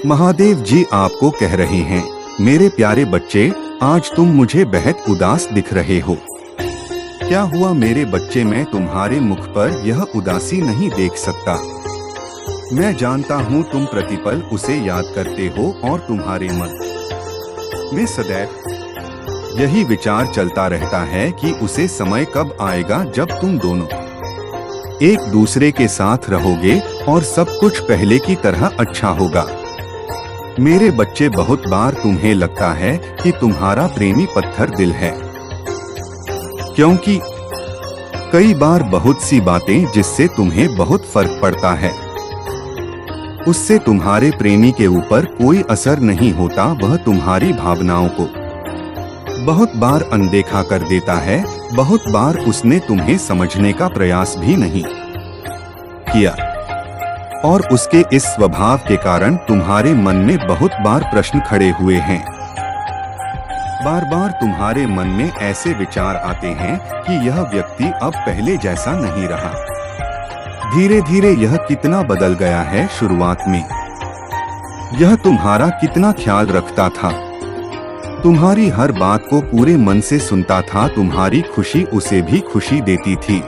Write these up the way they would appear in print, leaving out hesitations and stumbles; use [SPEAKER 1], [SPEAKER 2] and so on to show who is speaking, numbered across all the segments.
[SPEAKER 1] महादेव जी आपको कह रहे हैं, मेरे प्यारे बच्चे, आज तुम मुझे बेहद उदास दिख रहे हो। क्या हुआ मेरे बच्चे? मैं तुम्हारे मुख पर यह उदासी नहीं देख सकता। मैं जानता हूँ तुम प्रतिपल उसे याद करते हो और तुम्हारे मन में सदैव यही विचार चलता रहता है कि उसे समय कब आएगा जब तुम दोनों एक दूसरे के साथ रहोगे और सब कुछ पहले की तरह अच्छा होगा। मेरे बच्चे, बहुत बार तुम्हें लगता है कि तुम्हारा प्रेमी पत्थर दिल है, क्योंकि कई बार बहुत सी बातें जिससे तुम्हें बहुत फर्क पड़ता है, उससे तुम्हारे प्रेमी के ऊपर कोई असर नहीं होता। वह तुम्हारी भावनाओं को बहुत बार अनदेखा कर देता है। बहुत बार उसने तुम्हें समझने का प्रयास भी नहीं किया और उसके इस स्वभाव के कारण तुम्हारे मन में बहुत बार प्रश्न खड़े हुए हैं। बार बार तुम्हारे मन में ऐसे विचार आते हैं कि यह व्यक्ति अब पहले जैसा नहीं रहा। धीरे धीरे यह कितना बदल गया है। शुरुआत में यह तुम्हारा कितना ख्याल रखता था, तुम्हारी हर बात को पूरे मन से सुनता था, तुम्हारी खुशी उसे भी खुशी देती थी।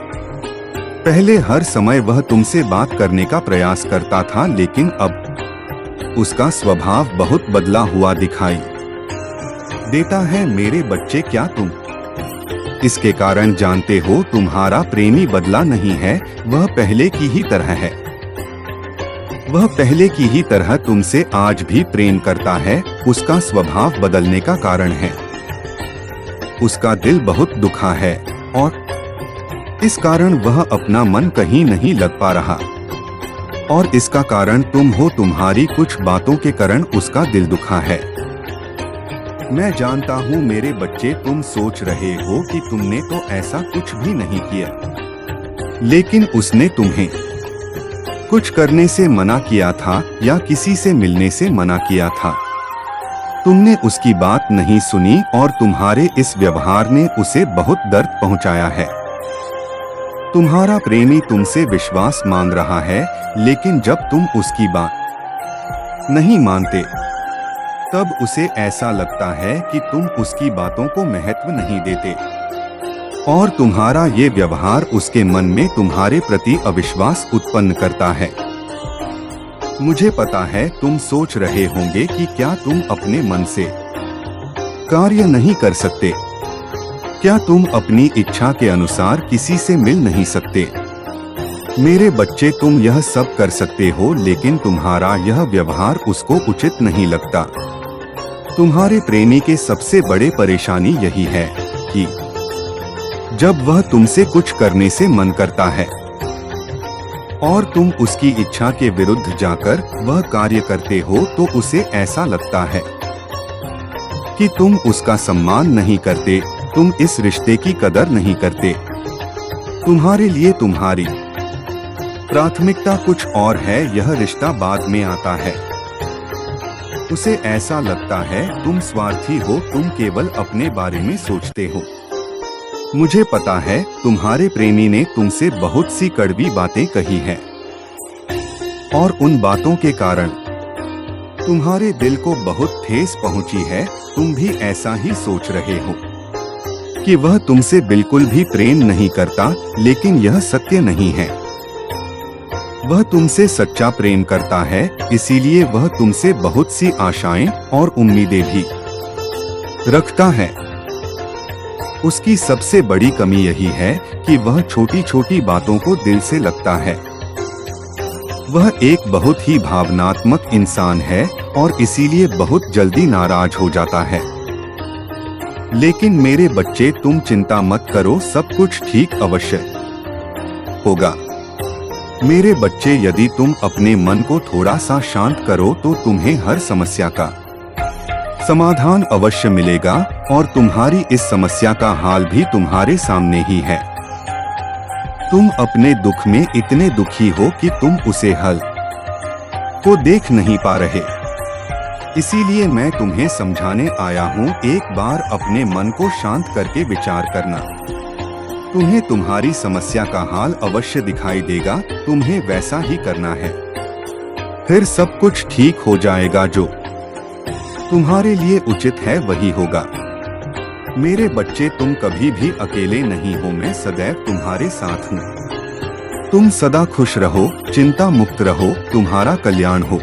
[SPEAKER 1] पहले हर समय वह तुमसे बात करने का प्रयास करता था, लेकिन अब उसका स्वभाव बहुत बदला हुआ दिखाई देता है। मेरे बच्चे, क्या तुम इसके कारण जानते हो? तुम्हारा प्रेमी बदला नहीं है, वह पहले की ही तरह है। वह पहले की ही तरह तुमसे आज भी प्रेम करता है। उसका स्वभाव बदलने का कारण है उसका दिल बहुत दुखा है और इस कारण वह अपना मन कहीं नहीं लग पा रहा, और इसका कारण तुम हो। तुम्हारी कुछ बातों के कारण उसका दिल दुखा है। मैं जानता हूँ मेरे बच्चे, तुम सोच रहे हो कि तुमने तो ऐसा कुछ भी नहीं किया, लेकिन उसने तुम्हें कुछ करने से मना किया था या किसी से मिलने से मना किया था। तुमने उसकी बात नहीं सुनी और तुम्हारे इस व्यवहार ने उसे बहुत दर्द पहुंचाया है। तुम्हारा प्रेमी तुमसे विश्वास मांग रहा है, लेकिन जब तुम उसकी बात नहीं मानते तब उसे ऐसा लगता है कि तुम उसकी बातों को महत्व नहीं देते, और तुम्हारा ये व्यवहार उसके मन में तुम्हारे प्रति अविश्वास उत्पन्न करता है। मुझे पता है तुम सोच रहे होंगे कि क्या तुम अपने मन से कार्य नहीं कर सकते? क्या तुम अपनी इच्छा के अनुसार किसी से मिल नहीं सकते? मेरे बच्चे, तुम यह सब कर सकते हो, लेकिन तुम्हारा यह व्यवहार उसको उचित नहीं लगता। तुम्हारे प्रेमी के सबसे बड़े परेशानी यही है कि जब वह तुमसे कुछ करने से मन करता है और तुम उसकी इच्छा के विरुद्ध जाकर वह कार्य करते हो, तो उसे ऐसा लगता है कि तुम उसका सम्मान नहीं करते, तुम इस रिश्ते की कदर नहीं करते। तुम्हारे लिए तुम्हारी प्राथमिकता कुछ और है, यह रिश्ता बाद में आता है। उसे ऐसा लगता है तुम स्वार्थी हो, तुम केवल अपने बारे में सोचते हो। मुझे पता है तुम्हारे प्रेमी ने तुमसे बहुत सी कड़वी बातें कही हैं, और उन बातों के कारण तुम्हारे दिल को बहुत ठेस पहुंची है। तुम भी ऐसा ही सोच रहे हो कि वह तुमसे बिल्कुल भी प्रेम नहीं करता, लेकिन यह सत्य नहीं है। वह तुमसे सच्चा प्रेम करता है, इसीलिए वह तुमसे बहुत सी आशाएं और उम्मीदें भी रखता है। उसकी सबसे बड़ी कमी यही है कि वह छोटी छोटी बातों को दिल से लगता है। वह एक बहुत ही भावनात्मक इंसान है और इसीलिए बहुत जल्दी नाराज हो जाता है। लेकिन मेरे बच्चे, तुम चिंता मत करो, सब कुछ ठीक अवश्य होगा। मेरे बच्चे, यदि तुम अपने मन को थोड़ा सा शांत करो तो तुम्हें हर समस्या का समाधान अवश्य मिलेगा, और तुम्हारी इस समस्या का हाल भी तुम्हारे सामने ही है। तुम अपने दुख में इतने दुखी हो कि तुम उसे हल को देख नहीं पा रहे, इसीलिए मैं तुम्हें समझाने आया हूँ। एक बार अपने मन को शांत करके विचार करना, तुम्हें तुम्हारी समस्या का हाल अवश्य दिखाई देगा। तुम्हें वैसा ही करना है। फिर सब कुछ ठीक हो जाएगा। जो तुम्हारे लिए उचित है वही होगा। मेरे बच्चे, तुम कभी भी अकेले नहीं हो। मैं सदैव तुम्हारे साथ हूँ। तुम सदा खुश रहो, चिंता मुक्त रहो, तुम्हारा कल्याण हो।